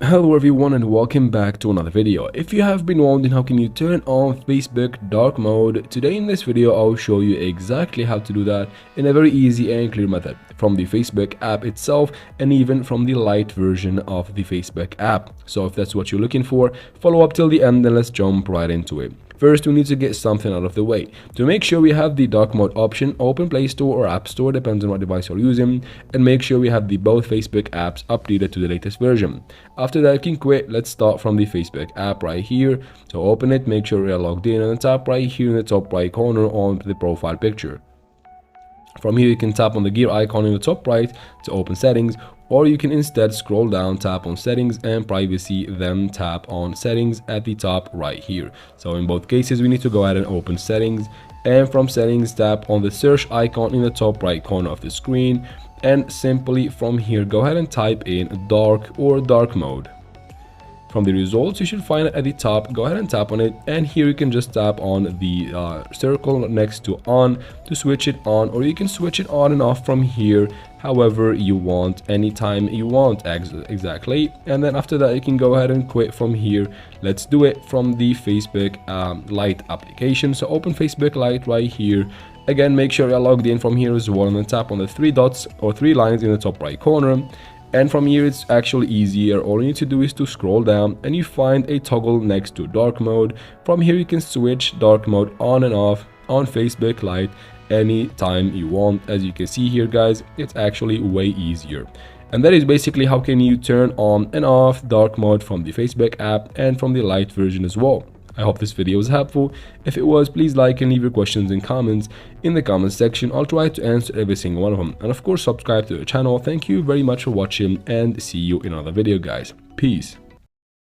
Hello everyone and welcome back to another video. If you have been wondering how can you turn on Facebook dark mode, today in this video I'll show you exactly how to do that in a very easy and clear method from the Facebook app itself and even from the light version of the Facebook app. So if that's what you're looking for, follow up till the end and let's jump right into it. First, we need to get something out of the way. To make sure we have the dark mode option, open Play Store or App Store, depends on what device you're using, and make sure we have both Facebook apps updated to the latest version. After that, you can quit. Let's start from the Facebook app right here. So open it, make sure you're logged in, and tap right here in the top right corner on the profile picture. From here, you can tap on the gear icon in the top right to open settings, or you can instead scroll down, tap on settings and privacy, then tap on settings at the top right here. So in both cases, we need to go ahead and open settings, and from settings, tap on the search icon in the top right corner of the screen, and simply from here, go ahead and type in dark or dark mode. From the results, you should find it at the top. Go ahead and tap on it, and here you can just tap on the circle next to on to switch it on, or you can switch it on and off from here however you want, anytime you want exactly. And then after that, you can go ahead and quit from here. Let's do it from the Facebook Lite application. So open Facebook Lite right here. Again, make sure you're logged in from here as well, and then tap on the three dots or three lines in the top right corner. And from here, it's actually easier. All you need to do is to scroll down and you find a toggle next to dark mode. From here, you can switch dark mode on and off on Facebook Lite anytime you want. As you can see here, guys, it's actually way easier. And that is basically how can you turn on and off dark mode from the Facebook app and from the light version as well. I hope this video was helpful. If it was, please like and leave your questions and comments in the comment section. I'll try to answer every single one of them. And of course, subscribe to the channel. Thank you very much for watching and see you in another video, guys. Peace.